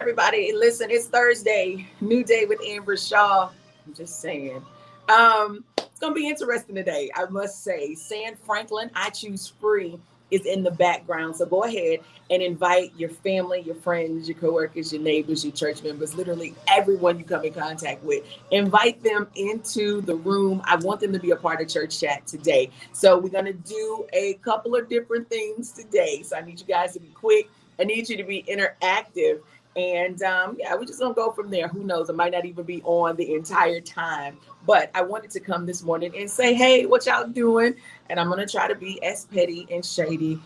Everybody, listen, it's Thursday, new day with Amber Shaw. I'm just saying. It's gonna be interesting today, I must say. San Franklin, I choose free is in the background. So go ahead and invite your family, your friends, your coworkers, your neighbors, your church members, literally everyone you come in contact with. Invite them into the room. I want them to be a part of church chat today. So we're gonna do a couple of different things today. So I need you guys to be quick. I need you to be interactive. And yeah, we're just gonna go from there. Who knows? It might not even be on the entire time. But I wanted to come this morning and say, hey, what y'all doing? And I'm gonna try to be as petty and shady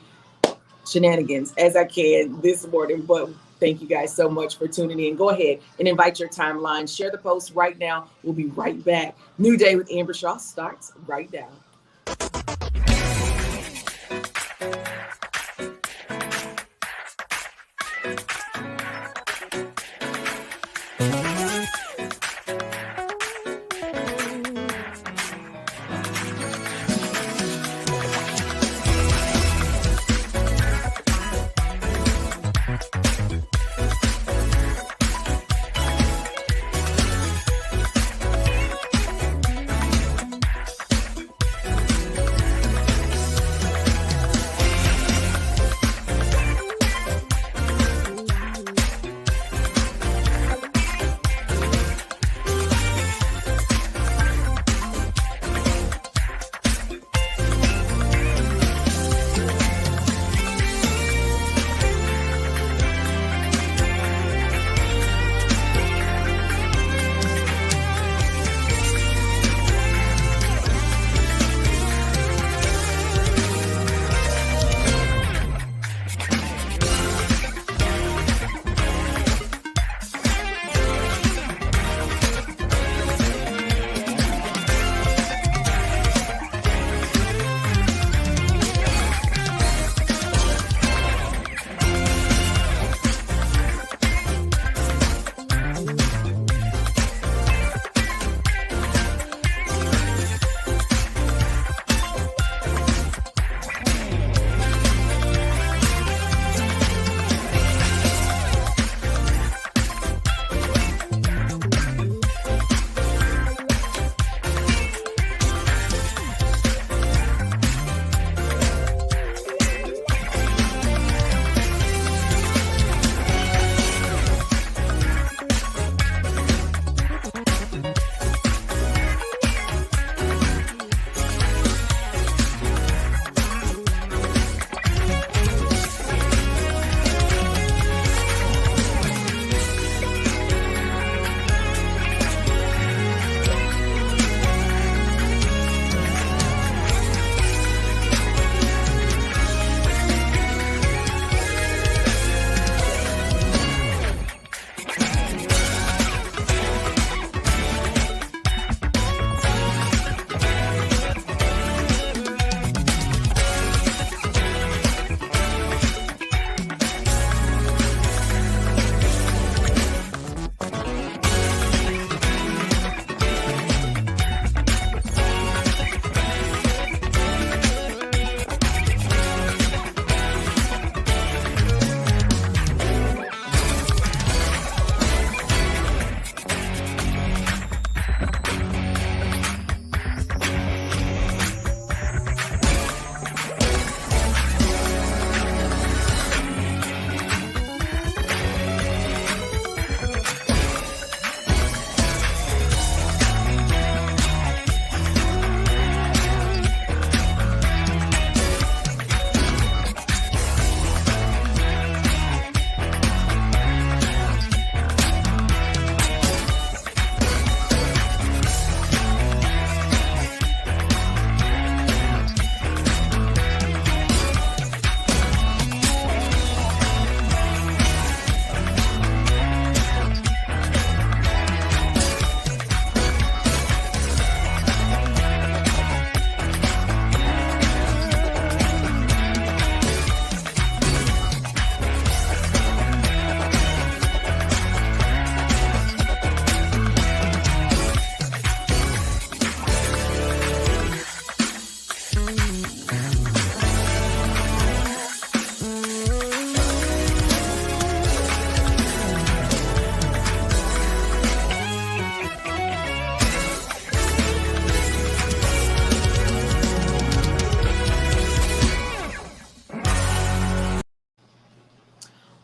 shenanigans as I can this morning. But thank you guys so much for tuning in. Go ahead and invite your timeline. Share the post right now. We'll be right back. New Day with Amber Shaw starts right now.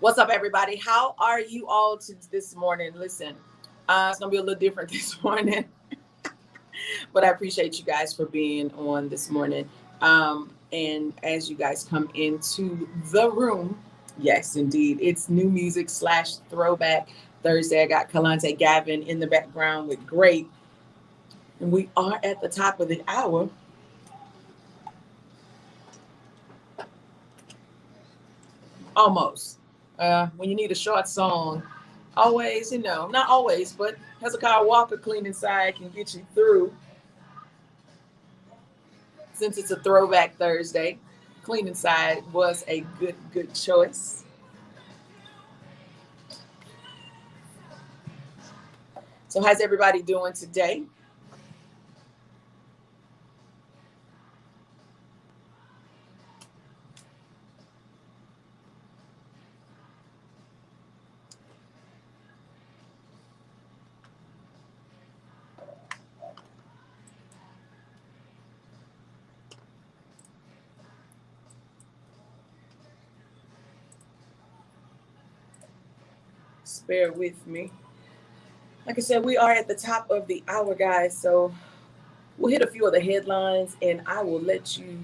What's up, everybody? How are you all this morning? Listen, it's gonna be a little different this morning, but I appreciate you guys for being on this morning. And as you guys come into the room, yes, indeed, it's new music slash throwback Thursday. I got Kalante Gavin in the background with Great, and we are at the top of the hour. Almost. When you need a short song, always, not always, but Hezekiah Walker Clean Inside can get you through. Since it's a throwback Thursday, Clean Inside was a good choice. So how's everybody doing today? Bear with me. Like I said, we are at the top of the hour, guys. So we'll hit a few of the headlines and I will let you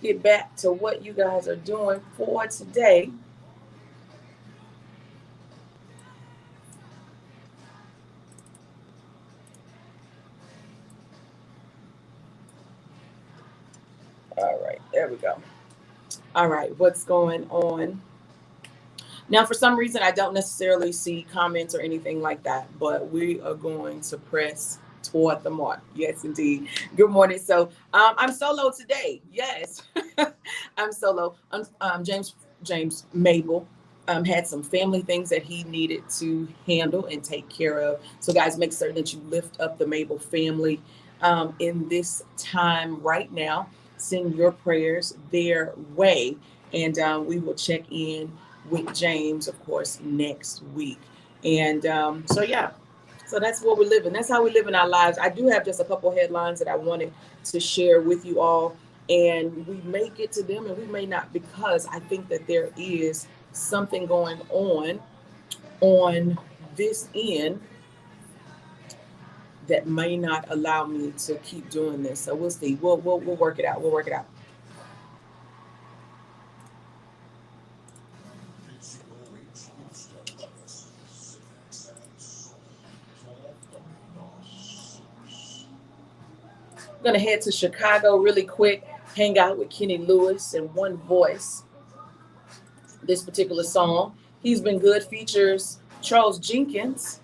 get back to what you guys are doing for today. All right, there we go. All right, what's going on? Now, for some reason, I don't necessarily see comments or anything like that, but we are going to press toward the mark. Yes, indeed. Good morning. So I'm solo today. Yes, I'm solo. James Mable had some family things that he needed to handle and take care of. So, guys, make certain that you lift up the Mable family in this time right now. Send your prayers their way, and we will check in with James, of course, next week. And yeah, so that's what we're living. That's how we live in our lives. I do have just a couple headlines that I wanted to share with you all, and we may get to them and we may not, because I think that there is something going on this end that may not allow me to keep doing this. So we'll see. We'll work it out. We'll work it out. I'm going to head to Chicago really quick, hang out with Kenny Lewis and One Voice. This particular song, He's Been Good, features Charles Jenkins.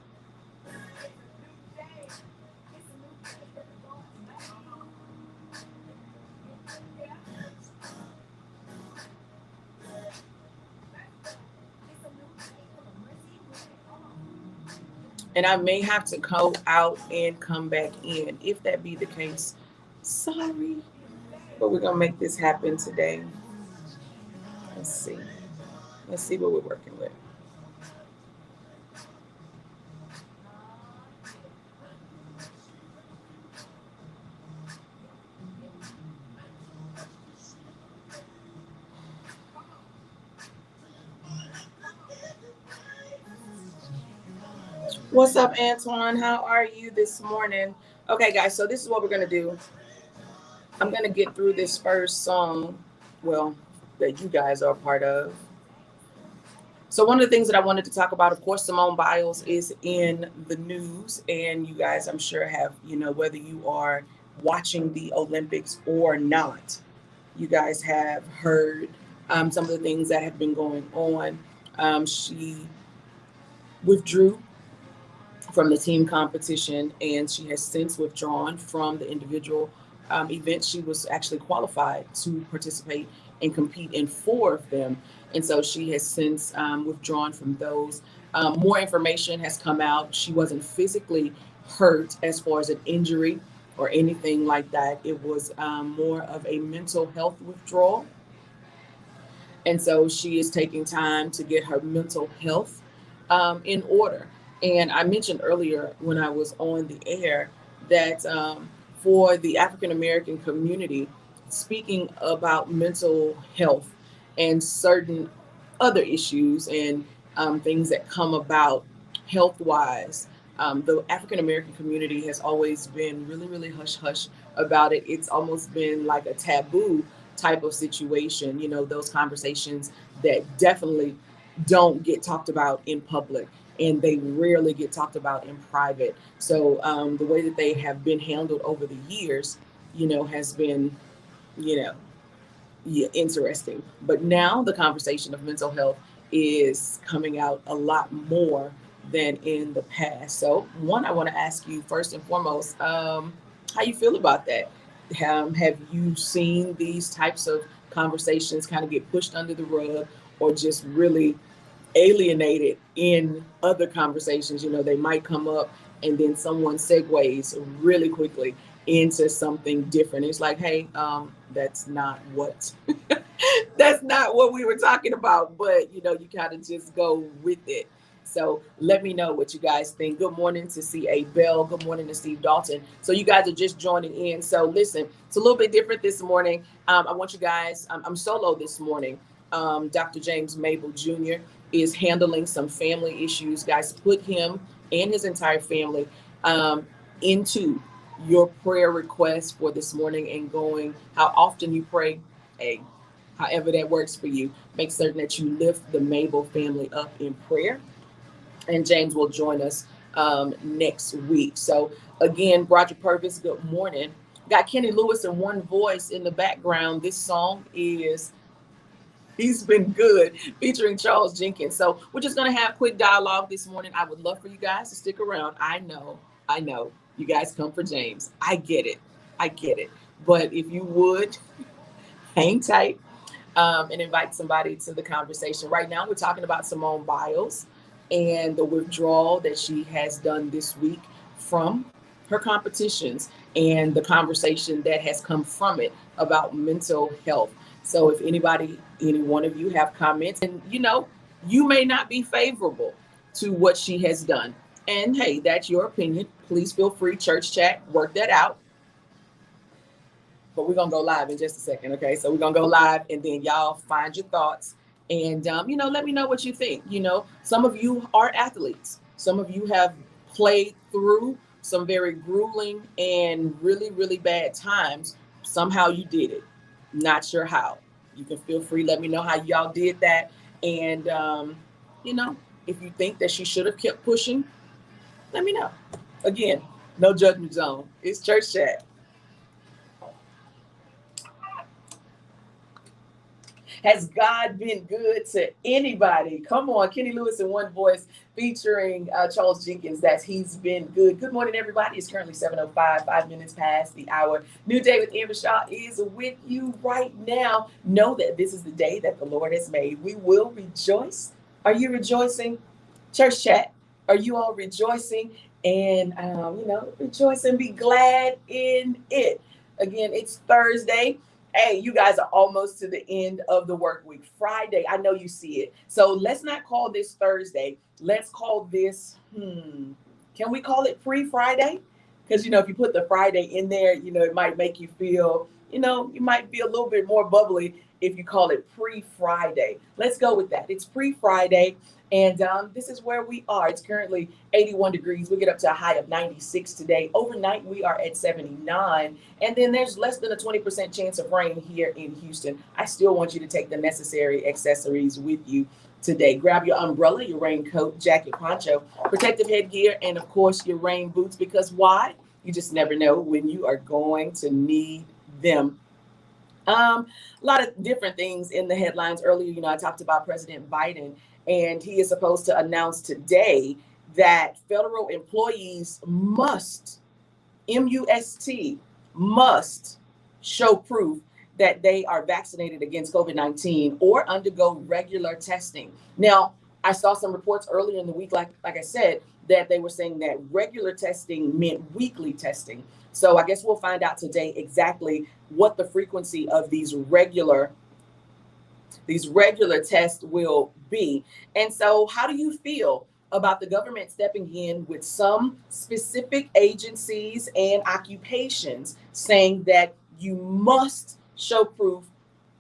And I may have to go out and come back in. If that be the case, sorry. But we're going to make this happen today. Let's see. Let's see what we're working with. What's up, Antoine? How are you this morning? Okay, guys, so this is what we're going to do. I'm going to get through this first song, well, that you guys are a part of. So one of the things that I wanted to talk about, of course, Simone Biles is in the news, and you guys, I'm sure, have, whether you are watching the Olympics or not, you guys have heard some of the things that have been going on. She withdrew from the team competition, and she has since withdrawn from the individual events. She was actually qualified to participate and compete in 4 of them, and so she has since withdrawn from those. More information has come out. She wasn't physically hurt as far as an injury or anything like that. It was more of a mental health withdrawal, and so she is taking time to get her mental health in order. And I mentioned earlier when I was on the air that for the African American community, speaking about mental health and certain other issues and things that come about health wise. The African American community has always been really, really hush hush about it. It's almost been like a taboo type of situation, those conversations that definitely don't get talked about in public and they rarely get talked about in private. So the way that they have been handled over the years, has been, you know, yeah, interesting. But now the conversation of mental health is coming out a lot more than in the past. So, one, I want to ask you first and foremost, how you feel about that? Have you seen these types of conversations kind of get pushed under the rug, or just really alienated in other conversations? They might come up and then someone segues really quickly into something different. It's like, hey, that's not what that's not what we were talking about, but you kind of just go with it. So let me know what you guys think. Good morning to C.A. Bell. Good morning to Steve Dalton. So you guys are just joining in. So listen, it's a little bit different this morning. I want you guys, I'm solo this morning. Dr. James Mable Jr. is handling some family issues. Guys, put him and his entire family into your prayer request for this morning and going how often you pray. Hey, however that works for you, make certain that you lift the Mable family up in prayer. And James will join us next week. So again, Roger Purvis, good morning. Got Kenny Lewis and One Voice in the background. This song is He's Been Good, featuring Charles Jenkins. So we're just going to have quick dialogue this morning. I would love for you guys to stick around. I know you guys come for James. I get it. But if you would, hang tight and invite somebody to the conversation. Right now, we're talking about Simone Biles and the withdrawal that she has done this week from her competitions and the conversation that has come from it about mental health. So if any one of you have comments, and you may not be favorable to what she has done. And hey, that's your opinion. Please feel free, church chat, work that out. But we're gonna go live in just a second, okay? So we're gonna go live, and then y'all find your thoughts, and let me know what you think. Some of you are athletes. Some of you have played through some very grueling and really, really bad times. Somehow you did it. Not sure how. You can feel free. Let me know how y'all did that, and if you think that she should have kept pushing, let me know. Again, no judgment zone. It's church chat. Has God been good to anybody? Come on, Kenny Lewis in One Voice featuring Charles Jenkins. That's He's Been Good. Good morning, everybody. It's currently 7:05, 5 minutes past the hour. New Day with Amber Shaw is with you right now. Know that this is the day that the Lord has made. We will rejoice. Are you rejoicing? Church chat, are you all rejoicing? And, rejoice and be glad in it. Again, it's Thursday. Hey, you guys are almost to the end of the work week. Friday, I know you see it. So let's not call this Thursday. Let's call this, can we call it pre-Friday? Because, if you put the Friday in there, it might make you feel, you might be a little bit more bubbly if you call it pre-Friday. Let's go with that. It's pre-Friday. And this is where we are. It's currently 81 degrees. We get up to a high of 96 today. Overnight, we are at 79. And then there's less than a 20% chance of rain here in Houston. I still want you to take the necessary accessories with you today. Grab your umbrella, your raincoat, jacket, poncho, protective headgear, and of course, your rain boots. Because why? You just never know when you are going to need them. A lot of different things in the headlines earlier. I talked about President Biden, and he is supposed to announce today that federal employees must, MUST, must show proof that they are vaccinated against COVID-19 or undergo regular testing. Now, I saw some reports earlier in the week, like I said, that they were saying that regular testing meant weekly testing. So I guess we'll find out today exactly what the frequency of these regular tests will be. And so how do you feel about the government stepping in with some specific agencies and occupations saying that you must show proof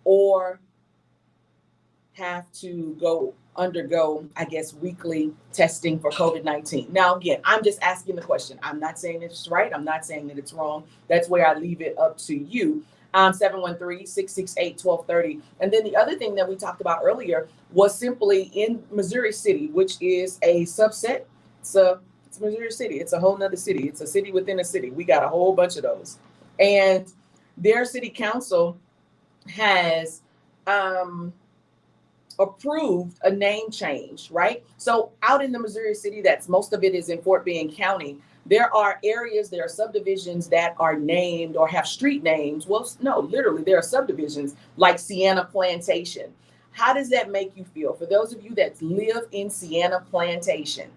or have to undergo, I guess, weekly testing for COVID-19. Now, again, I'm just asking the question. I'm not saying it's right. I'm not saying that it's wrong. That's where I leave it up to you. 713-668-1230. And then the other thing that we talked about earlier was simply in Missouri City, which is a subset. It's Missouri City. It's a whole nother city. It's a city within a city. We got a whole bunch of those. And their city council has approved a name change, right? So out in the Missouri City, that's most of it is in Fort Bend County. There are areas, there are subdivisions that are named or have street names. Well, no, literally, there are subdivisions like Sienna Plantation. How does that make you feel? For those of you that live in Sienna Plantation,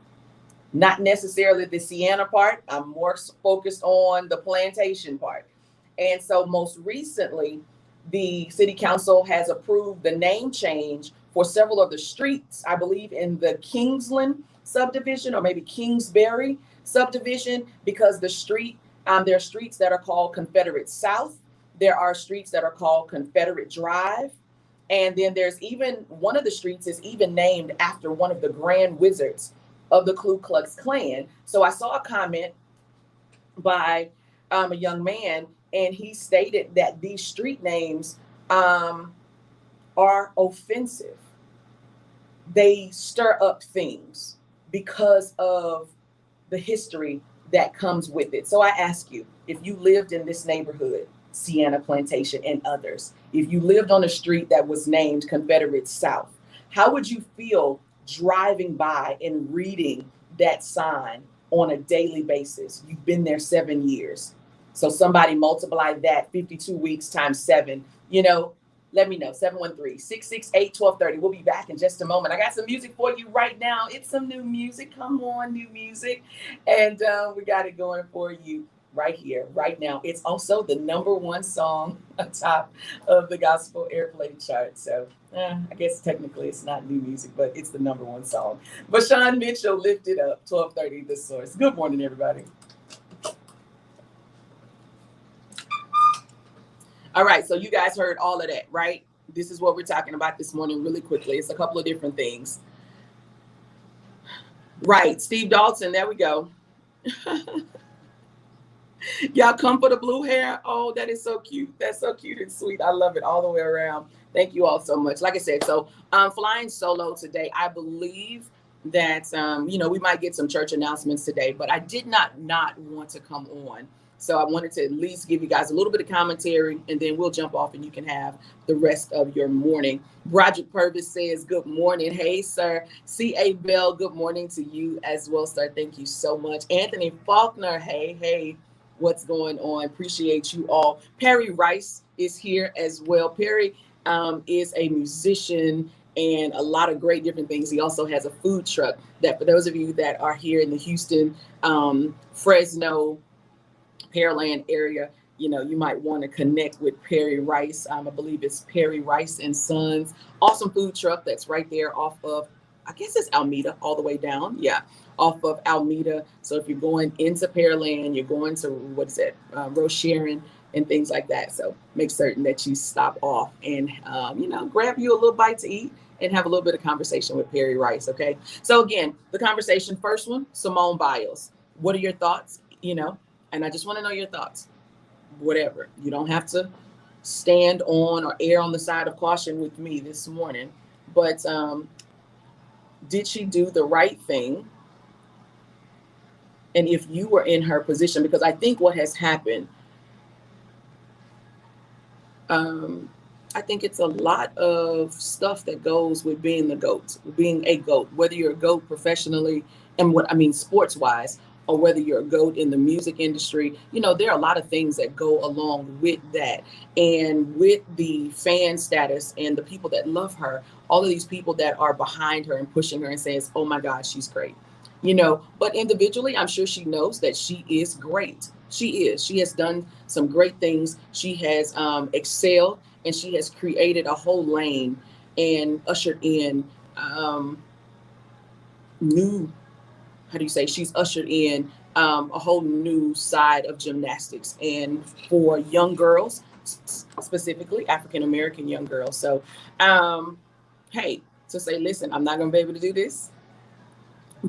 not necessarily the Sienna part, I'm more focused on the plantation part. And so most recently, the city council has approved the name change for several of the streets, I believe in the Kingsland subdivision or maybe Kingsbury subdivision, because the street, there are streets that are called Confederate South. There are streets that are called Confederate Drive. And then there's even one of the streets is even named after one of the grand wizards of the Ku Klux Klan. So I saw a comment by a young man, and he stated that these street names are offensive. They stir up things because of the history that comes with it. So I ask you, if you lived in this neighborhood, Sienna Plantation and others, if you lived on a street that was named Confederate South, how would you feel driving by and reading that sign on a daily basis? You've been there 7 years. So somebody multiply that 52 weeks times 7, let me know. 713-668-1230. We'll be back in just a moment. I got some music for you right now. It's some new music. Come on, new music. And we got it going for you right here, right now. It's also the #1 song on top of the gospel airplay chart. So I guess technically it's not new music, but it's the #1 song. Vashawn Mitchell, Lift It Up, 1230 The Source. Good morning, everybody. All right, so you guys heard all of that, right? This is what we're talking about this morning really quickly. It's a couple of different things. Right, Steve Dalton, there we go. Y'all come for the blue hair. Oh, that is so cute. That's so cute and sweet. I love it all the way around. Thank you all so much. Like I said, so flying solo today. I believe that, we might get some church announcements today, but I did not want to come on. So I wanted to at least give you guys a little bit of commentary, and then we'll jump off and you can have the rest of your morning. Broderick Purvis says, good morning. Hey, sir. C.A. Bell, good morning to you as well, sir. Thank you so much. Anthony Faulkner, hey. What's going on? Appreciate you all. Perry Rice is here as well. Perry is a musician and a lot of great different things. He also has a food truck that for those of you that are here in the Houston, Fresno, Pearland area, you might want to connect with Perry Rice. I believe it's Perry Rice and Sons. Awesome food truck that's right there off of, I guess it's Alameda all the way down. Yeah, off of Alameda. So if you're going into Pearland, you're going to, Rocheron and things like that. So make certain that you stop off and, grab you a little bite to eat and have a little bit of conversation with Perry Rice, okay? So again, the conversation, first one, Simone Biles. What are your thoughts? And I just want to know your thoughts. Whatever. You don't have to stand on or err on the side of caution with me this morning. But did she do the right thing? And if you were in her position, because I think what has happened, I think it's a lot of stuff that goes with being the GOAT, being a GOAT, whether you're a GOAT professionally and sports wise, or whether you're a GOAT in the music industry. There are a lot of things that go along with that. And with the fan status and the people that love her, all of these people that are behind her and pushing her and saying, oh my God, she's great. But individually, I'm sure she knows that she is great. She is. She has done some great things. She has excelled, and she has created a whole lane and ushered in she's ushered in a whole new side of gymnastics, and for young girls, specifically African-American young girls. So hey, to say, listen, I'm not going to be able to do this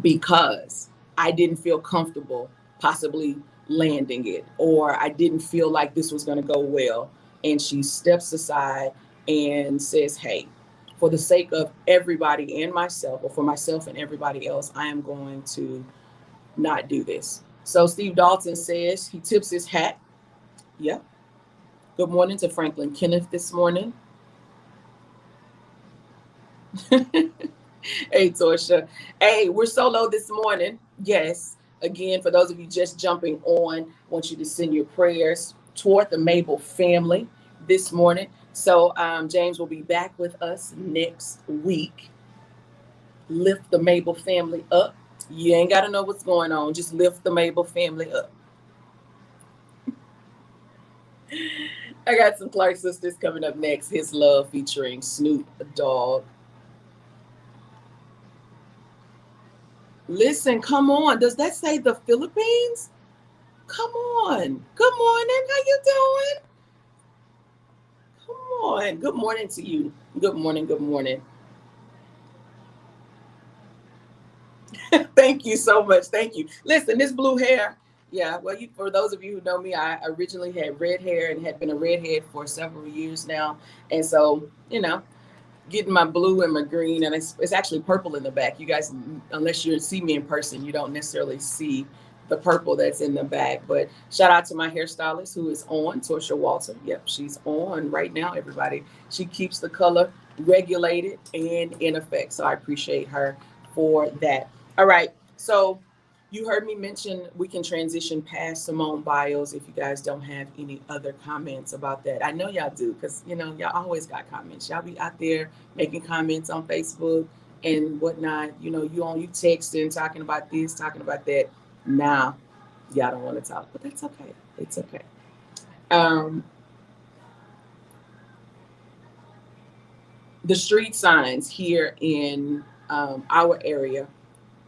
because I didn't feel comfortable possibly landing it, or I didn't feel like this was going to go well. And she steps aside and says, hey, for the sake of everybody and myself, or for myself and everybody else, I am going to not do this. So Steve Dalton says he tips his hat. Yep. Good morning to Franklin Kenneth this morning. Hey, Torsha. Hey, we're solo this morning. Yes. Again, for those of you just jumping on, I want you to send your prayers toward the Mable family this morning. So James will be back with us next week. Lift the Mable family up. You ain't got to know what's going on. Just lift the Mable family up. I got some Clark Sisters coming up next. His Love featuring Snoop Dogg. Listen, come on. Does that say the Philippines? Come on. Good morning. How you doing? Come on. Good morning to you. Good morning. Good morning. Thank you so much. Thank you. Listen, this blue hair. Yeah, well, for those of you who know me, I originally had red hair and had been a redhead for several years now. And so, getting my blue and my green, and it's actually purple in the back. You guys, unless you see me in person, you don't necessarily see the purple that's in the back. But shout out to my hairstylist who is on, Torsha Walter. Yep, she's on right now, everybody. She keeps the color regulated and in effect. So I appreciate her for that. All right. So you heard me mention we can transition past Simone Biles if you guys don't have any other comments about that. I know y'all do, because y'all always got comments. Y'all be out there making comments on Facebook and whatnot. You texting, talking about this, talking about that. Nah, y'all don't want to talk, but that's okay. It's okay. The street signs here in our area,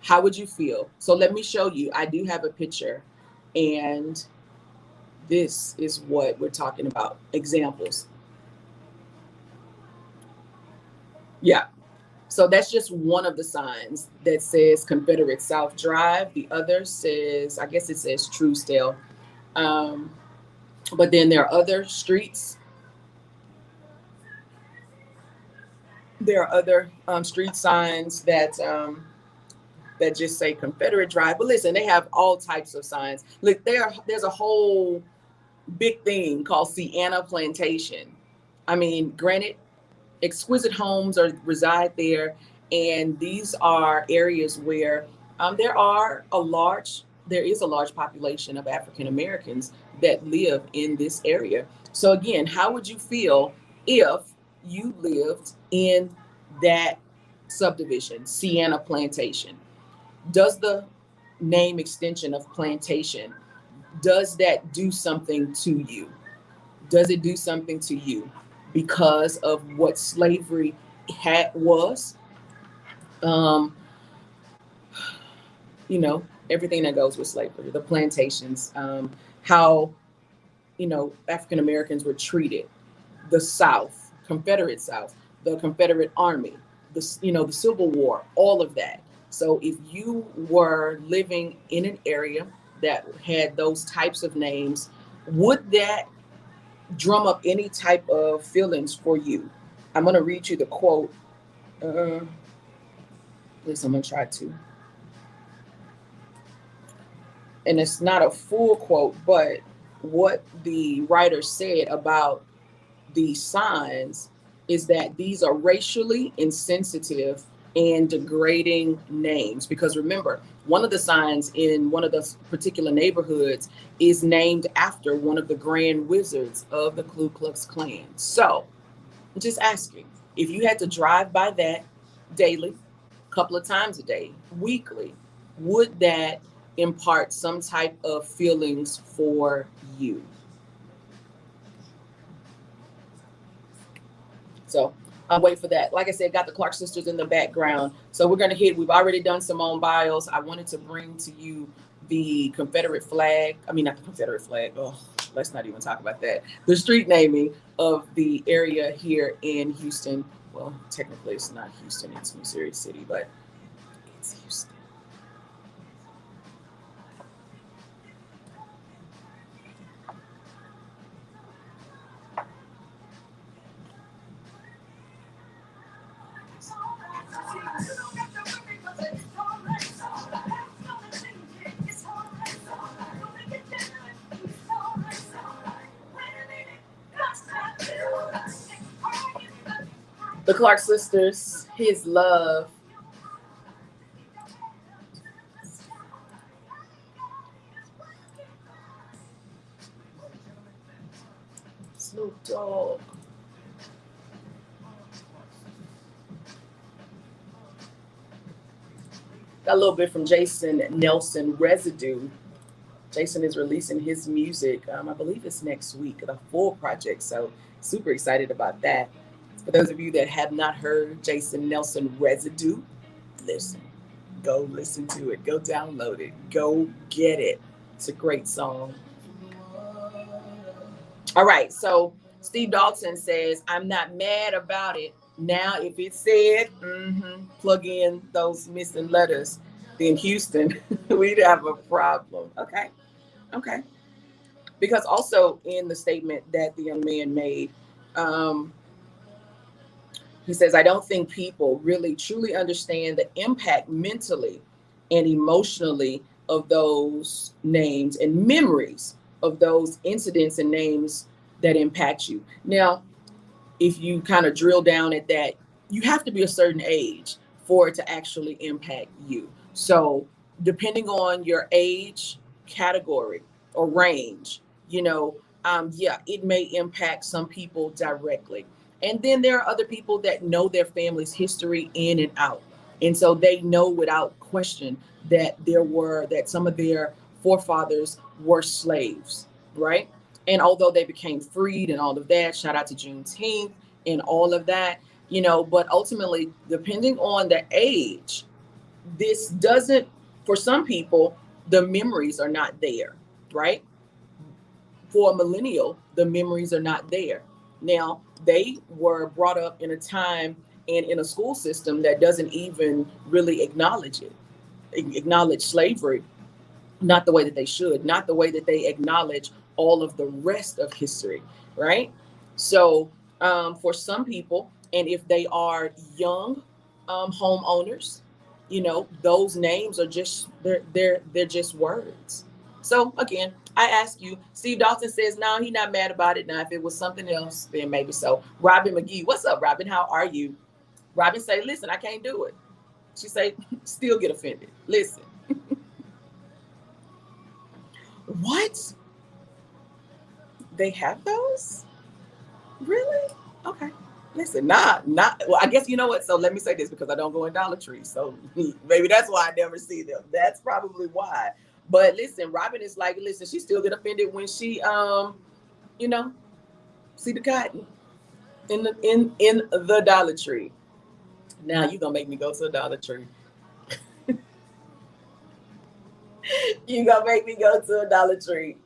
how would you feel? So let me show you. I do have a picture, and this is what we're talking about. Examples. Yeah. So that's just one of the signs that says Confederate South Drive. The other says, I guess it says Truesdale. But then there are other streets. There are other street signs that just say Confederate Drive. But listen, they have all types of signs. Look, there's a whole big thing called Sienna Plantation. I mean, granted, exquisite homes reside there, and these are areas where there is a large population of African Americans that live in this area. So again, how would you feel if you lived in that subdivision, Sienna Plantation? Does the name extension of plantation, does that do something to you? Does it do something to you because of what slavery was? Everything that goes with slavery, the plantations, how African Americans were treated, the South, Confederate South, the Confederate Army, the Civil War, all of that. So if you were living in an area that had those types of names, would that drum up any type of feelings for you? I'm going to read you the quote. At least I'm going to try to. And it's not a full quote, but what the writer said about these signs is that these are racially insensitive and degrading names. Because remember, one of the signs in one of the particular neighborhoods is named after one of the grand wizards of the Ku Klux Klan. So I'm just asking, if you had to drive by that daily, a couple of times a day, weekly, would that impart some type of feelings for you? So I'll wait for that. Like I said, got the Clark sisters in the background. So we're going to we've already done Simone Biles. I wanted to bring to you the Confederate flag. I mean, not the Confederate flag. Oh, let's not even talk about that. The street naming of the area here in Houston Well, technically it's not Houston, it's Missouri City, but it's Houston. The Clark sisters, His Love. Snoop Dogg. Got a little bit from Jason Nelson, Residue. Jason is releasing his music. I believe it's next week, the full project. So super excited about that. For those of you that have not heard Jason Nelson, Residue, listen, go listen to it, go download it, go get it. It's a great song. All right, so Steve Dalton says, I'm not mad about it. Now, if it said, plug in those missing letters, then Houston, we'd have a problem. Okay, okay. Because also in the statement that the young man made, um, he says, I don't think people really truly understand the impact mentally and emotionally of those names and memories of those incidents and names that impact you. Now, if you kind of drill down at that, you have to be a certain age for it to actually impact you. So, depending on your age category or range, yeah, it may impact some people directly. And then there are other people that know their family's history in and out. And so they know without question that some of their forefathers were slaves, right? And although they became freed and all of that, shout out to Juneteenth and all of that, but ultimately, depending on the age, this doesn't, for some people, the memories are not there, right? For a millennial, the memories are not there. Now, they were brought up in a time and in a school system that doesn't even really acknowledge it, acknowledge slavery, not the way that they should, not the way that they acknowledge all of the rest of history, right? So, for some people, and if they are young homeowners, those names are just they're just words. So again, I ask you, Steve Dawson says, no, he's not mad about it. Now, if it was something else, then maybe so. Robin McGee, what's up, Robin? How are you? Robin say, listen, I can't do it. She say, still get offended. Listen. What? They have those? Really? Okay. Listen, not. Well, I guess you know what. So let me say this because I don't go in Dollar Tree. So maybe that's why I never see them. That's probably why. But listen, Robin is like, listen, she still get offended when she, you know, see the cotton in the Dollar Tree. Now you gonna make me go to a Dollar Tree. You gonna make me go to a Dollar Tree.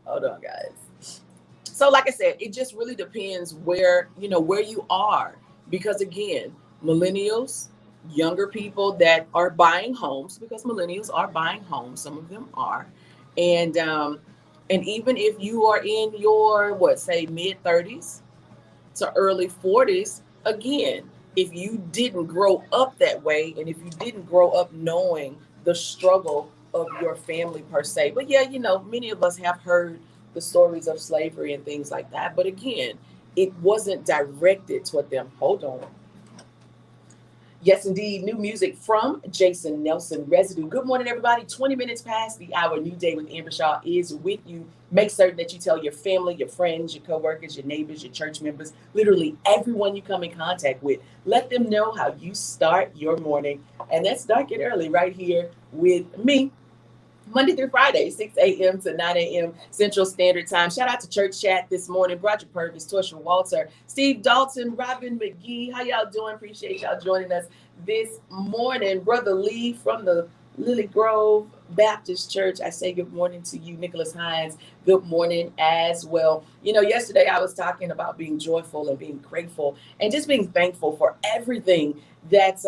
Hold on, guys. So, like I said, it just really depends where you are. Because again, millennials, younger people that are buying homes, because millennials are buying homes, some of them are, and even if you are in your say mid 30s to early 40s, again, if you didn't grow up that way and if you didn't grow up knowing the struggle of your family per se, but yeah, many of us have heard the stories of slavery and things like that. But again, it wasn't directed toward them. Hold on. Yes, indeed. New music from Jason Nelson, Residue. Good morning, everybody. 20 minutes past the hour. New Day with Amber Shaw is with you. Make certain that you tell your family, your friends, your coworkers, your neighbors, your church members, literally everyone you come in contact with. Let them know how you start your morning. And that's dark and early right here with me, Monday through Friday, 6 a.m. to 9 a.m. Central Standard Time. Shout out to Church Chat this morning. Roger Purvis, Torsha Walter, Steve Dalton, Robin McGee. How y'all doing? Appreciate y'all joining us this morning. Brother Lee from the Lily Grove Baptist Church, I say good morning to you. Nicholas Hines, good morning as well. Yesterday I was talking about being joyful and being grateful and just being thankful for everything that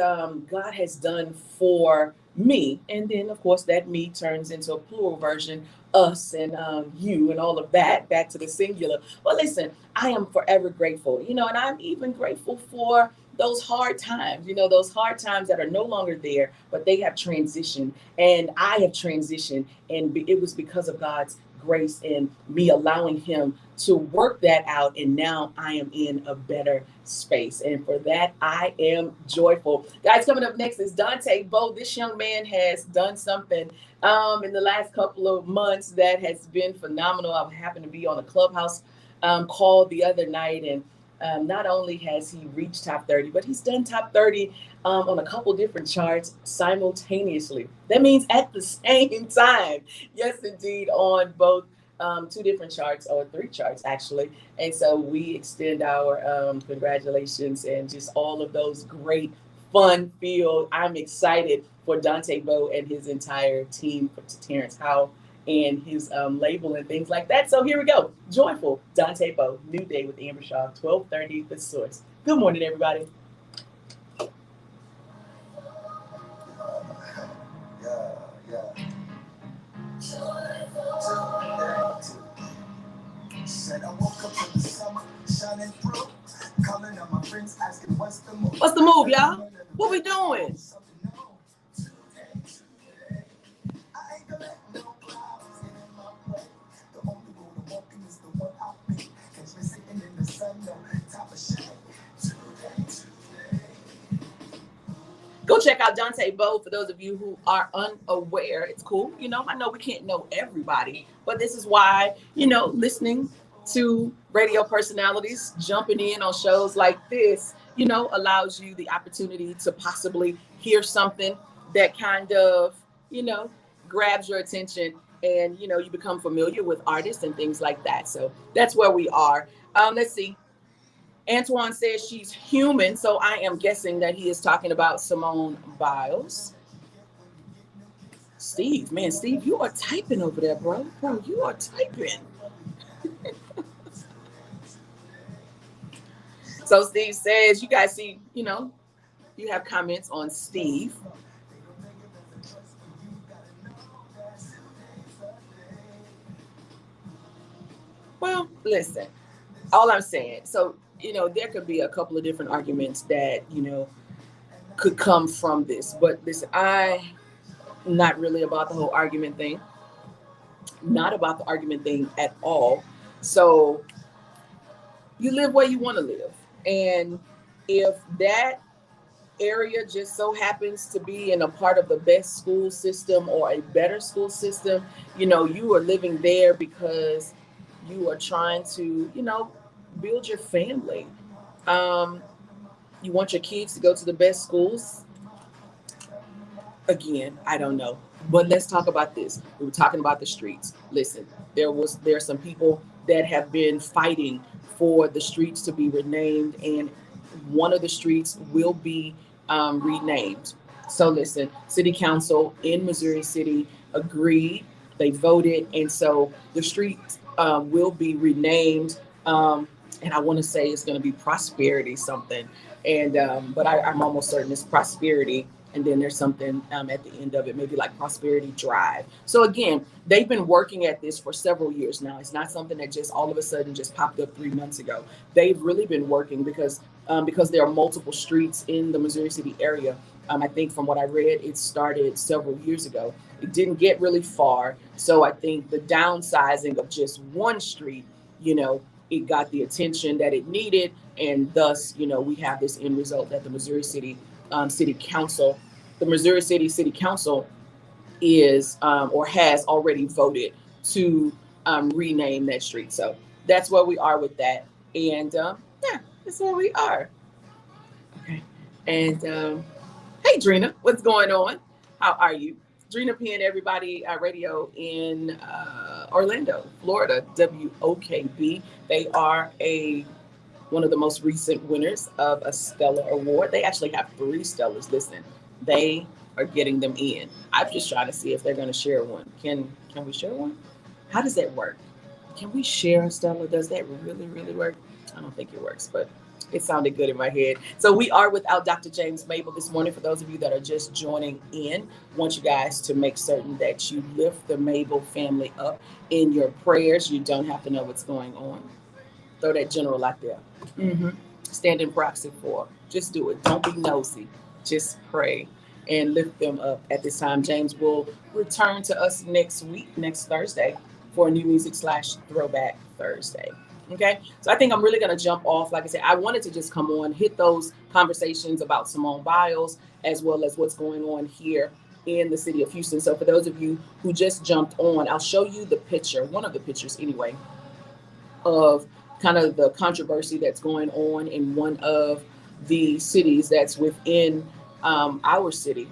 God has done for me. And then, of course, that me turns into a plural version, us and you and all of that, back to the singular. Well, listen, I am forever grateful, and I'm even grateful for those hard times, those hard times that are no longer there, but they have transitioned and I have transitioned. And it was because of God's grace and me allowing him to work that out. And now I am in a better space. And for that, I am joyful. Guys, coming up next is Dante Bo. This young man has done something in the last couple of months that has been phenomenal. I happened to be on a Clubhouse call the other night, and not only has he reached top 30, but he's done top 30 on a couple different charts simultaneously. That means at the same time. Yes, indeed, on both two different charts, or three charts actually. And so we extend our congratulations and just all of those great fun feel. I'm excited for Dante Bo and his entire team, for Terrence Howe and his label and things like that. So here we go. Joyful, Dante Bo, New Day with Amber Shaw, 12:30, The Source. Good morning, everybody. Said I woke up in the summer, shining through, calling on my friends, asking what's the move. What's the move, y'all? What we doing? Go check out Dante Bo for those of you who are unaware. It's cool. I know we can't know everybody, but this is why, listening to radio personalities, jumping in on shows like this, allows you the opportunity to possibly hear something that kind of, grabs your attention, and, you become familiar with artists and things like that. So that's where we are. Let's see. Antoine says she's human, so I am guessing that he is talking about Simone Biles. Steve, man, Steve, you are typing over there, bro. Bro, you are typing. So Steve says, you guys see, you have comments on Steve. Well, listen, all I'm saying, so, there could be a couple of different arguments that, could come from this. But listen, I'm not really about the whole argument thing. Not about the argument thing at all. So you live where you want to live. And if that area just so happens to be in a part of the best school system or a better school system, you are living there because you are trying to, build your family. You want your kids to go to the best schools. Again, I don't know. But let's talk about this. We were talking about the streets. Listen, there are some people that have been fighting for the streets to be renamed, and one of the streets will be renamed. So listen, City Council in Missouri City agreed. They voted, and so the street will be renamed. And I want to say it's going to be Prosperity something. And but I'm almost certain it's Prosperity. And then there's something at the end of it, maybe like Prosperity Drive. So again, they've been working at this for several years now. It's not something that just all of a sudden just popped up 3 months ago. They've really been working because there are multiple streets in the Missouri City area. I think from what I read, it started several years ago. It didn't get really far. So I think the downsizing of just one street, it got the attention that it needed. And thus, we have this end result that the Missouri City City Council, the Missouri City Council is or has already voted to rename that street. So that's where we are with that. And yeah, that's where we are. Okay. And hey, Drina, what's going on? How are you? Drina Penn, everybody, radio in Orlando, Florida, WOKB. They are one of the most recent winners of a Stellar Award. They actually have 3 Stellars. Listen, They are getting them in. I'm just trying to see if they're going to share one. Can we share one? How does that work? Can we share, Stella? Does that really work? I don't think it works, but it sounded good in my head. So we are without Dr. James Mable this morning. For those of you that are just joining in, I want you guys to make certain that you lift the Mable family up in your prayers. You don't have to know what's going on. Throw that general out there. Mm-hmm. Stand in proxy for. Just do it. Don't be nosy. Just pray and lift them up at this time. James will return to us next week, next Thursday, for a new music / throwback Thursday. Okay, so I think I'm really going to jump off. Like I said, I wanted to just come on, hit those conversations about Simone Biles, as well as what's going on here in the city of Houston. So for those of you who just jumped on, I'll show you the picture, one of the pictures anyway, of kind of the controversy that's going on in one of the cities that's within our city,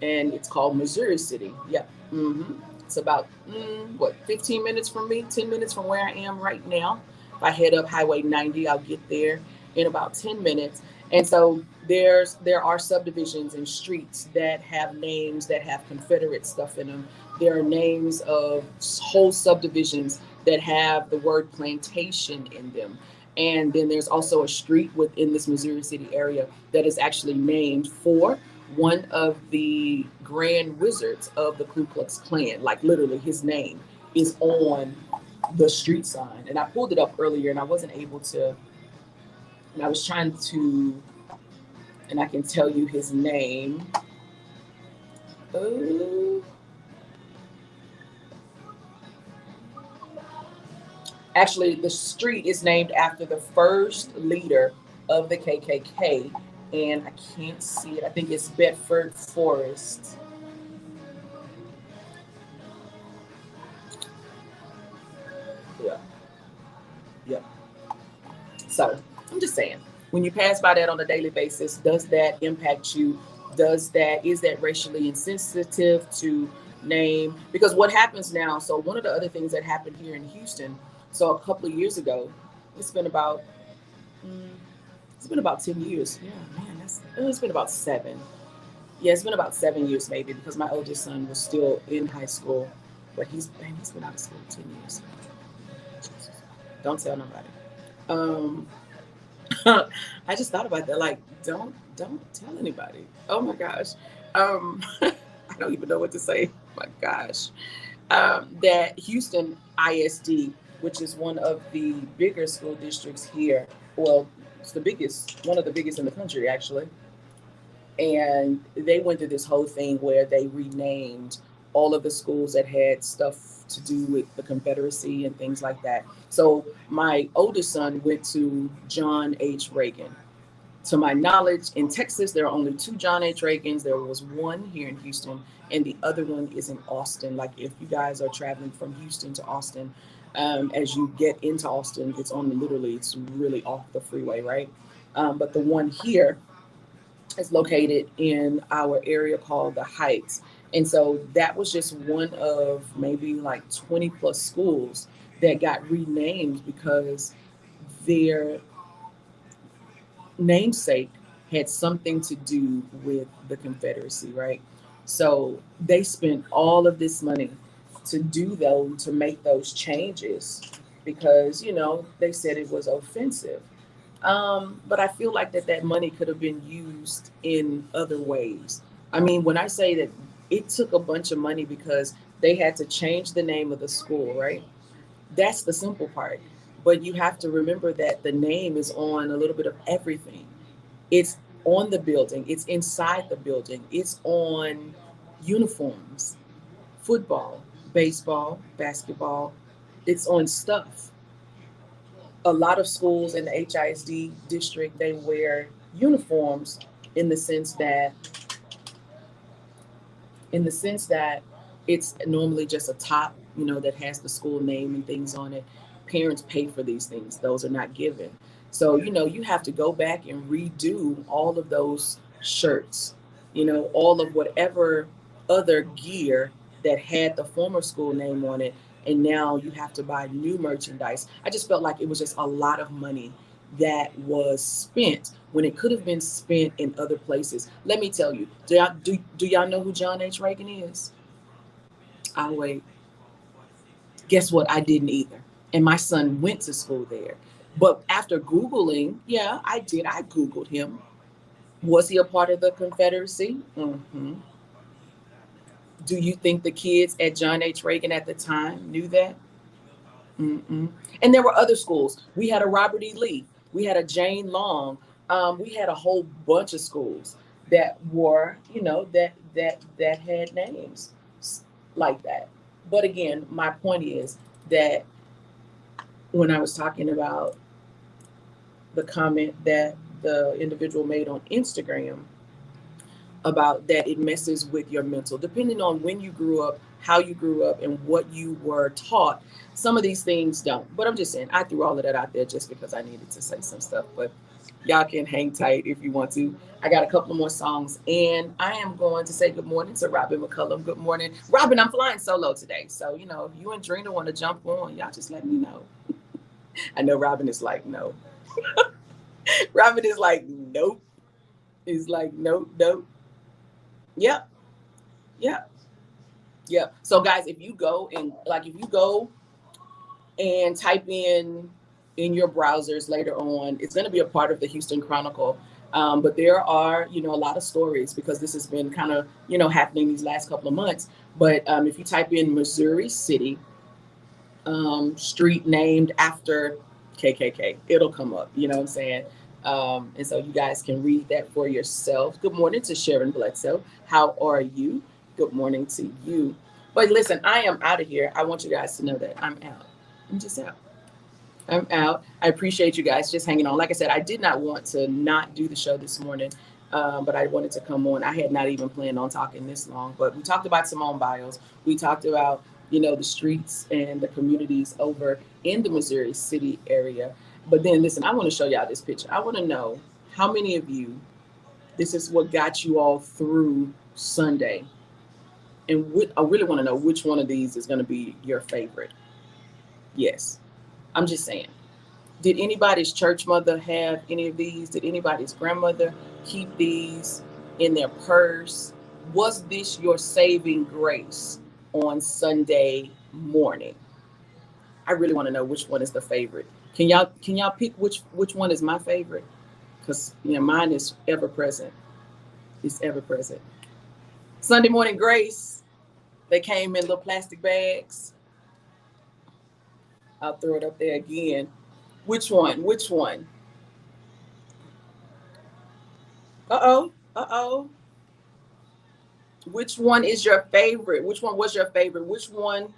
and it's called Missouri City. Yep. It's about 15 minutes from me, 10 minutes from where I am right now. If I head up Highway 90, I'll get there in about 10 minutes. And so there are subdivisions and streets that have names that have Confederate stuff in them. There are names of whole subdivisions that have the word plantation in them. And then there's also a street within this Missouri City area that is actually named for one of the grand wizards of the Ku Klux Klan. Like literally his name is on the street sign. And I pulled it up earlier and I wasn't able to, and I was trying to, and I can tell you his name. Actually, the street is named after the first leader of the KKK, and I can't see it. I think it's Bedford Forest. Yeah. Yeah. So I'm just saying, when you pass by that on a daily basis, does that impact you? Is that racially insensitive to name? Because what happens now, so one of the other things that happened here in Houston, so a couple of years ago, it's been about mm, it's been about 10 years. Yeah, man, it's been about 7. Yeah, it's been about 7 years maybe, because my oldest son was still in high school, but he's been out of school 10 years. Don't tell nobody. Um, I just thought about that. Like, don't tell anybody. Oh my gosh. I don't even know what to say. My gosh. That Houston ISD, which is one of the bigger school districts here. Well, it's the biggest, one of the biggest in the country, actually. And they went through this whole thing where they renamed all of the schools that had stuff to do with the Confederacy and things like that. So my oldest son went to John H. Reagan. To my knowledge, in Texas, there are only 2 John H. Reagans. There was one here in Houston, and the other one is in Austin. Like if you guys are traveling from Houston to Austin, as you get into Austin, it's really off the freeway, right? But the one here is located in our area called the Heights. And so that was just one of maybe like 20 plus schools that got renamed because their namesake had something to do with the Confederacy, right? So they spent all of this money to make those changes because, they said it was offensive. But I feel like that money could have been used in other ways. I mean, when I say that it took a bunch of money because they had to change the name of the school, right? That's the simple part. But you have to remember that the name is on a little bit of everything. It's on the building, it's inside the building, it's on uniforms, football, baseball, basketball, it's on stuff. A lot of schools in the HISD district, they wear uniforms in the sense that it's normally just a top, that has the school name and things on it. Parents pay for these things. Those are not given. So, you have to go back and redo all of those shirts, all of whatever other gear that had the former school name on it. And now you have to buy new merchandise. I just felt like it was just a lot of money that was spent when it could have been spent in other places. Let me tell you, do y'all know who John H. Reagan is? I'll wait. Guess what? I didn't either. And my son went to school there. But after Googling, yeah, I did. I Googled him. Was he a part of the Confederacy? Do you think the kids at John H. Reagan at the time knew that? Mm-mm. And there were other schools. We had a Robert E. Lee. We had a Jane Long. We had a whole bunch of schools that were, that had names like that. But again, my point is that when I was talking about the comment that the individual made on Instagram about that it messes with your mental, depending on when you grew up, how you grew up, and what you were taught. Some of these things don't. But I'm just saying, I threw all of that out there just because I needed to say some stuff. But y'all can hang tight if you want to. I got a couple of more songs, and I am going to say good morning to Robin McCullum. Good morning, Robin. I'm flying solo today, so if you and Drina want to jump on, y'all just let me know. I know Robin is like, no. Robin is like, nope. He's like, nope, nope. Yep, yep, yep. So guys, if you go and type in your browsers later on, it's going to be a part of the Houston Chronicle. But there are, a lot of stories because this has been kind of, happening these last couple of months. But if you type in Missouri City, street named after KKK, it'll come up. You know what I'm saying? And so you guys can read that for yourselves. Good morning to Sharon Bledsoe. How are you? Good morning to you. But listen, I am out of here. I want you guys to know that I'm out. I'm just out. I'm out. I appreciate you guys just hanging on. Like I said, I did not want to not do the show this morning, but I wanted to come on. I had not even planned on talking this long, but we talked about Simone Biles. We talked about, the streets and the communities over in the Missouri City area. But then, listen, I want to show y'all this picture. I want to know how many of you, this is what got you all through Sunday. And I really want to know which one of these is going to be your favorite. Yes, I'm just saying. Did anybody's church mother have any of these? Did anybody's grandmother keep these in their purse? Was this your saving grace on Sunday morning? I really want to know which one is the favorite. Can y'all pick which one is my favorite? Because mine is ever present. It's ever present. Sunday morning grace. They came in little plastic bags. I'll throw it up there again. Which one? Which one? Uh-oh. Uh-oh. Which one is your favorite? Which one was your favorite? Which one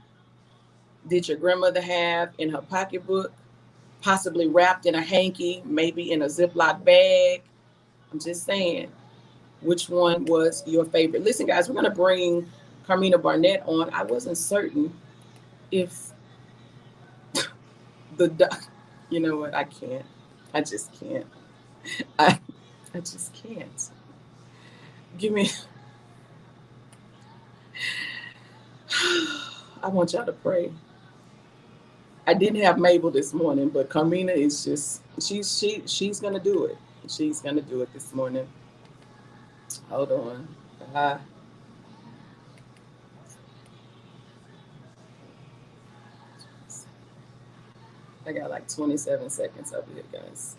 did your grandmother have in her pocketbook? Possibly wrapped in a hanky, maybe in a Ziploc bag. I'm just saying, which one was your favorite? Listen, guys, we're going to bring Carmina Barnett on. I wasn't certain if you know what? I can't. I just can't. I just can't. Give me. I want y'all to pray. I didn't have Mable this morning, but Carmina is just she's gonna do it. She's gonna do it this morning. Hold on. I got like 27 seconds over here, guys.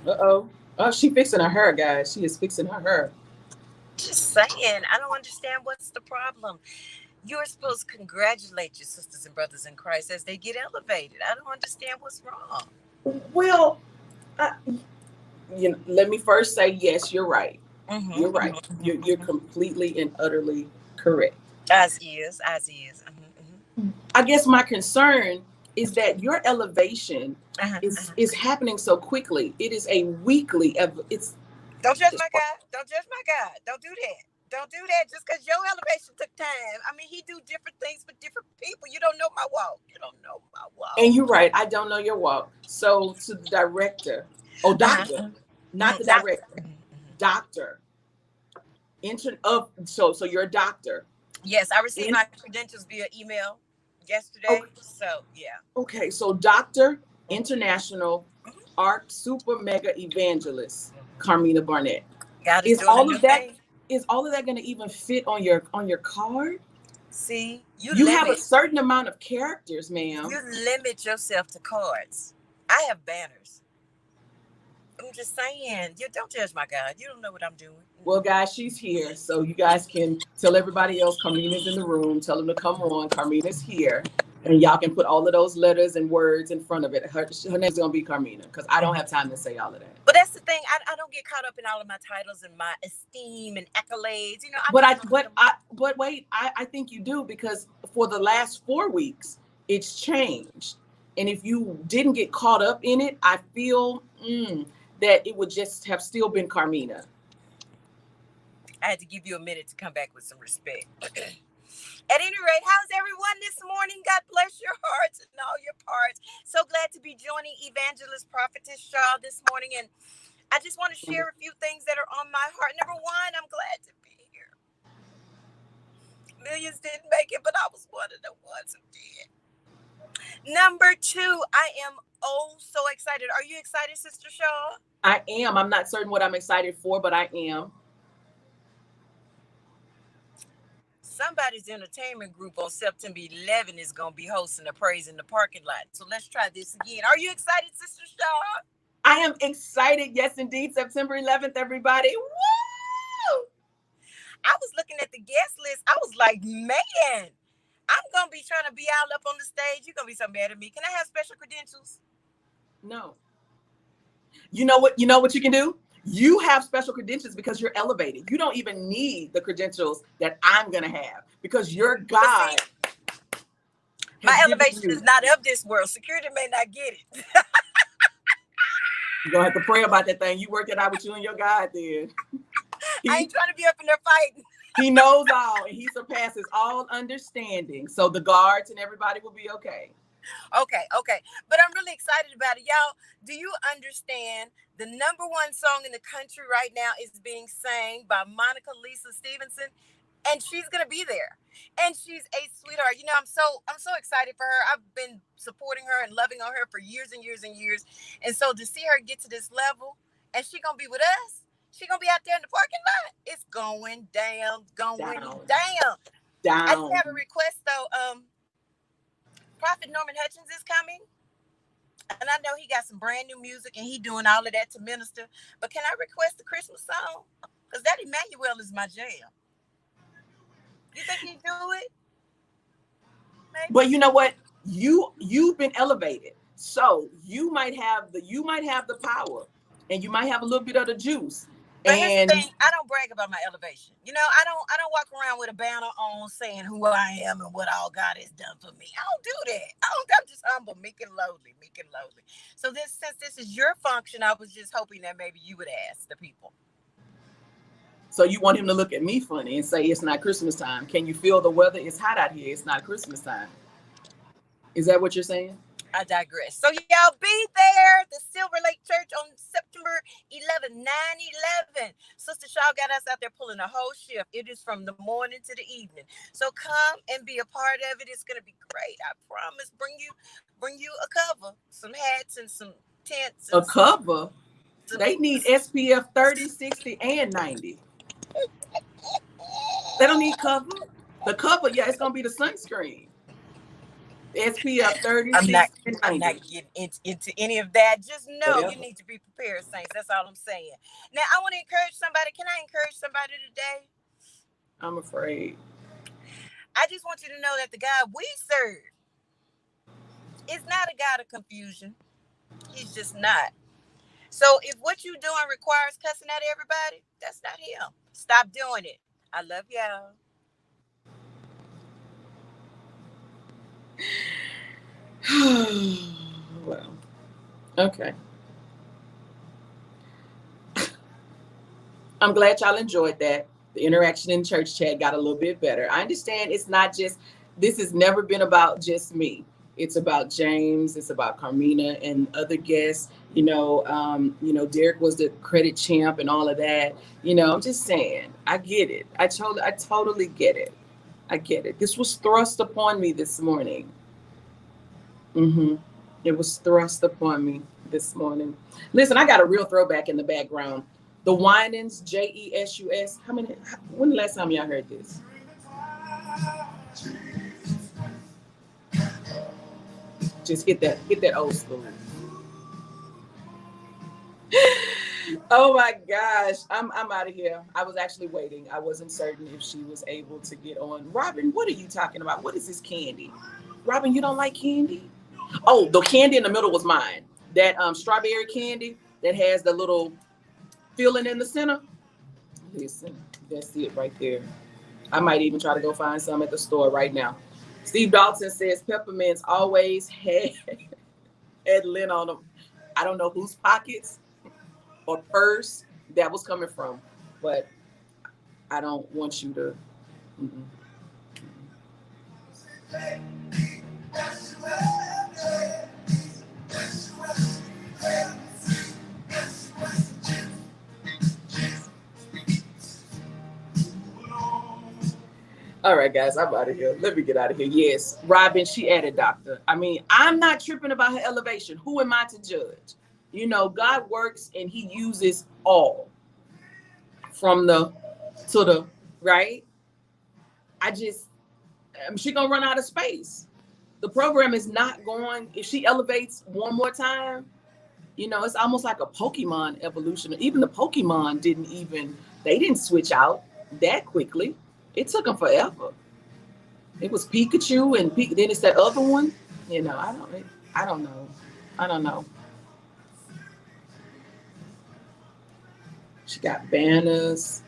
Uh-oh. Oh, she fixing her hair, guys. She is fixing her hair. Just saying, I don't understand what's the problem. You're supposed to congratulate your sisters and brothers in Christ as they get elevated. I don't understand what's wrong. Well, let me first say, yes, you're right. You're right. You're completely and utterly correct. As is. I guess my concern is that your elevation is happening so quickly. It is a weekly. Don't judge my God. Don't judge my God. Don't do that. Don't do that just because your elevation took time. I mean, he do different things for different people. You don't know my walk. You don't know my walk. And you're right. I don't know your walk. So to the director, doctor, not the director, doctor. So you're a doctor. Yes, I received my credentials via email yesterday. Okay. So yeah. Okay, so doctor, international arc super mega evangelist, Carmina Barnett. God is Is doing a all new of that thing. is all of that going to even fit on your card? See, You have a certain amount of characters, ma'am. you limit yourself to cards. I have banners. I'm just saying. You don't judge my God. You don't know what I'm doing. Well, guys, she's here, so you guys can tell everybody else Carmina's in the room. Tell them to come on. Carmina's here, and y'all can put all of those letters and words in front of it. Her name's gonna be Carmina because I don't have time to say all of that. But that's the thing. I don't get caught up in all of my titles and my esteem and accolades. You know, But wait, I think you do because for the last 4 weeks, it's changed. And if you didn't get caught up in it, I feel that it would just have still been Carmina. I had to give you a minute to come back with some respect. At any rate, how's everyone this morning? God bless your hearts and all your parts. So glad to be joining Evangelist Prophetess Shaw this morning. And I just want to share a few things that are on my heart. Number one, I'm glad to be here. Millions didn't make it, but I was one of the ones who did. Number two, I am so excited. Are you excited, Sister Shaw? I am. I'm not certain what I'm excited for, but I am. Somebody's entertainment group on September 11 is going to be hosting a praise in the parking lot. So let's try this again. Are you excited, Sister Shaw? I am excited. Yes, indeed. September 11th, everybody. Woo! I was looking at the guest list. I was like, man, I'm going to be trying to be all up on the stage. You're going to be so mad at me. Can I have special credentials? No. You know what you can do? You have special credentials because you're elevated. You don't even need the credentials that I'm going to have because your God. My elevation is not of this world. Security may not get it. You're going to have to pray about that thing. You work it out with you and your God then. I ain't trying to be up in there fighting. He knows all and he surpasses all understanding. So the guards and everybody will be okay. Okay. But I'm really excited about it. Y'all, do you understand the number one song in the country right now is being sang by Monica Lisa Stevenson? And she's going to be there. And she's a sweetheart. You know, I'm so excited for her. I've been supporting her and loving on her for years and years and years. And so to see her get to this level and she's going to be with us, she's going to be out there in the parking lot. It's going down. I just have a request, though. Prophet Norman Hutchins is coming. And I know he got some brand new music and he doing all of that to minister. But can I request a Christmas song? Because that Emmanuel is my jam. You think he'd do it? Maybe. But you know what? You've been elevated. So you might have the power and you might have a little bit of the juice. But here's the thing, I don't brag about my elevation. You know, I don't walk around with a banner on saying who I am and what all God has done for me. I don't do that. I'm just humble, meek and lowly. So since this is your function, I was just hoping that maybe you would ask the people. So you want him to look at me funny and say it's not Christmas time. Can you feel the weather? It's hot out here. It's not Christmas time. Is that what you're saying? I digress. So y'all be there, the Silver Lake Church on September 11, 9/11. Sister Shaw got us out there pulling a whole shift. It is from the morning to the evening. So come and be a part of it. It's gonna be great. I promise. Bring you a cover, some hats and some tents. A cover? They need SPF 30, 60, and 90. They don't need cover. The cover, yeah, it's gonna be the sunscreen. SPF 30, 60, and 90. I'm not getting into any of that. Just know you need to be prepared, saints. That's all I'm saying. Now, I want to encourage somebody. Can I encourage somebody today? I'm afraid. I just want you to know that the God we serve is not a God of confusion. He's just not. So if what you're doing requires cussing at everybody, that's not him. Stop doing it. I love y'all. Well, okay. I'm glad y'all enjoyed that. The interaction in church chat got a little bit better. I understand it's not just, this has never been about just me. It's about James. It's about Carmina and other guests. Derek was the credit champ and all of that. I'm just saying, I get it. I totally get it. I get it. This was thrust upon me this morning. It was thrust upon me this morning. Listen, I got a real throwback in the background. The Winans, Jesus. How many? When the last time y'all heard this? Just hit that old school. Oh my gosh, I'm out of here. I was actually waiting. I wasn't certain if she was able to get on. Robin, what are you talking about? What is this candy? Robin, you don't like candy? Oh, the candy in the middle was mine. That strawberry candy that has the little filling in the center. Listen, that's it right there. I might even try to go find some at the store right now. Steve Dalton says peppermints always had lint on them. I don't know whose pockets or purse that was coming from, but I don't want you to. Mm-mm. All right, guys, I'm out of here. Let me get out of here. Yes, Robin, she added doctor. I mean, I'm not tripping about her elevation. Who am I to judge? You know, God works and he uses all from the to the right. I just, she gonna run out of space. The program is not going, if she elevates one more time, you know, it's almost like a Pokemon evolution. Even the Pokemon they didn't switch out that quickly. It took them forever. It was Pikachu and then it's that other one. You know, I don't know. I don't know. She got banners.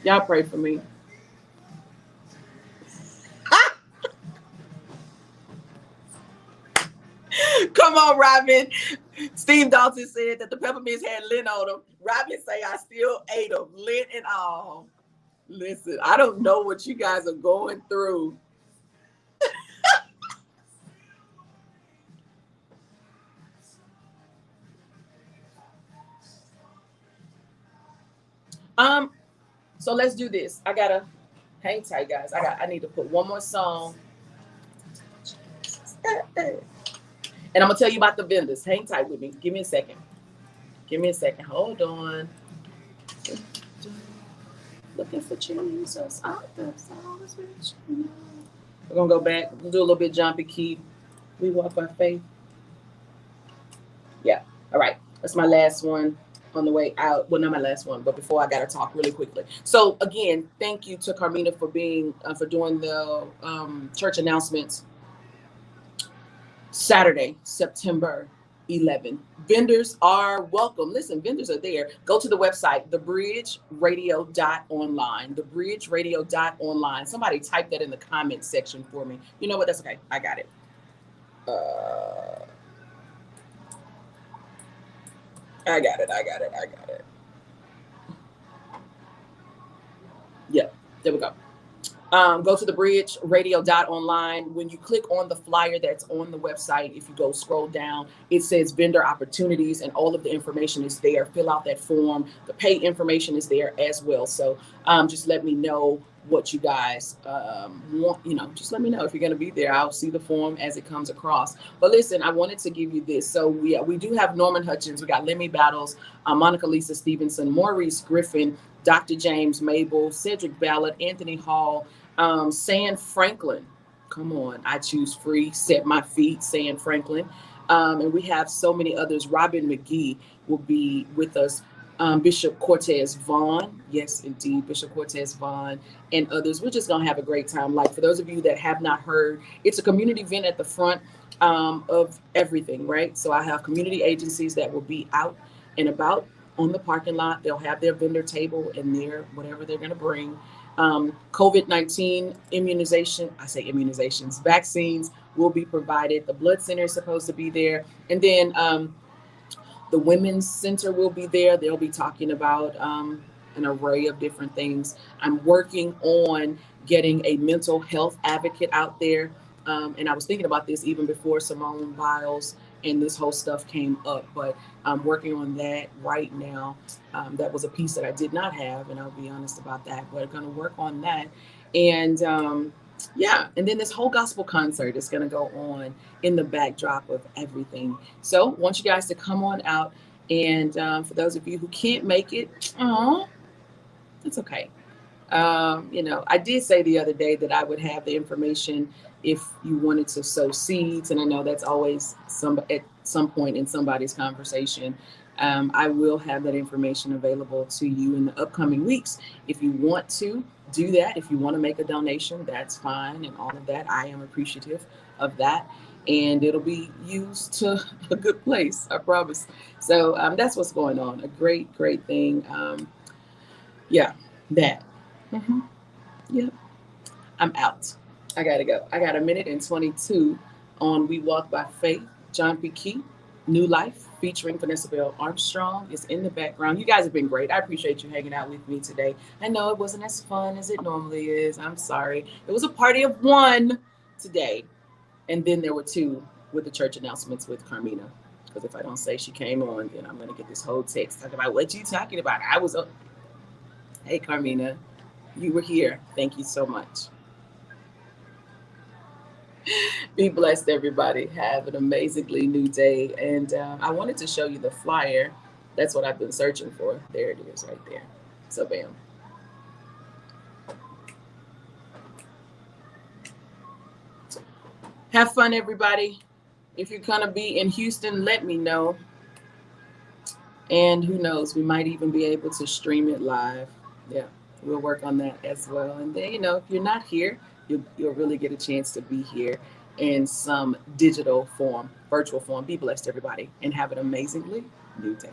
Y'all pray for me. Come on, Robin. Steve Dalton said that the peppermints had lint on them. Robin say I still ate them, lint and all. Listen, I don't know what you guys are going through. Um, so let's do this. I gotta hang tight, guys. I need to put one more song. And I'm gonna tell you about the vendors. Hang tight with me. Give me a second. Give me a second. Hold on. Looking for Jesus. We're gonna go back. We'll do a little bit jumpy key. We walk by faith. Yeah. All right. That's my last one on the way out. Well, not my last one, but before I gotta talk really quickly. So again, thank you to Carmina for being for doing the church announcements. Saturday, September 11th. Vendors are welcome. Listen, vendors are there. Go to the website, thebridgeradio.online. Thebridgeradio.online. Somebody type that in the comment section for me. You know what? That's okay. I got it. I got it. I got it. I got it. Yeah, there we go. Go to the bridge radio.online. When you click on the flyer that's on the website, if you go scroll down, it says vendor opportunities and all of the information is there. Fill out that form. The pay information is there as well. So just let me know what you guys want. You know, just let me know if you're going to be there. I'll see the form as it comes across. But listen, I wanted to give you this. So we do have Norman Hutchins. We got Lemmy Battles, Monica Lisa Stevenson, Maurice Griffin, Dr. James Mable, Cedric Ballard, Anthony Hall, San Franklin. Come on, I choose free. Set my feet, San Franklin. And we have so many others. Robin McGee will be with us. Bishop Cortez Vaughn. Yes, indeed, Bishop Cortez Vaughn and others. We're just going to have a great time. Like for those of you that have not heard, it's a community event at the front of everything, right? So I have community agencies that will be out and about on the parking lot. They'll have their vendor table and their whatever they're going to bring. COVID-19 immunization, I say immunizations, vaccines will be provided. The blood center is supposed to be there. And then the women's center will be there. They'll be talking about an array of different things. I'm working on getting a mental health advocate out there. And I was thinking about this even before Simone Biles and this whole stuff came up, but I'm working on that right now. That was a piece that I did not have, and I'll be honest about that. We're going to work on that. And Yeah, and then this whole gospel concert is going to go on in the backdrop of everything. So, want you guys to come on out. And for those of you who can't make it, oh, that's okay. I did say the other day that I would have the information if you wanted to sow seeds, and I know that's always at some point in somebody's conversation. I will have that information available to you in the upcoming weeks. If you want to do that, if you want to make a donation, that's fine, and all of that. I am appreciative of that, and it'll be used to a good place. I promise. So that's what's going on. A great, great thing. Yeah, that. Hmm. Yep, I'm out. I gotta go. I got a minute and 22 on We Walk by Faith, John P. Key, New Life, featuring Vanessa Bell Armstrong is in the background. You guys have been great. I appreciate you hanging out with me today. I know it wasn't as fun as it normally is. I'm sorry. It was a party of one today, and then there were two with the church announcements with Carmina. Because if I don't say she came on, then I'm gonna get this whole text talking about what you talking about. I was, hey Carmina, you were here. Thank you so much. Be blessed, everybody. Have an amazingly new day. And I wanted to show you the flyer. That's what I've been searching for. There it is, right there. So, bam. Have fun, everybody. If you're going to be in Houston, let me know. And who knows, we might even be able to stream it live. Yeah, we'll work on that as well. And then, if you're not here, you'll really get a chance to be here in some digital form, virtual form. Be blessed, everybody, and have an amazingly new day.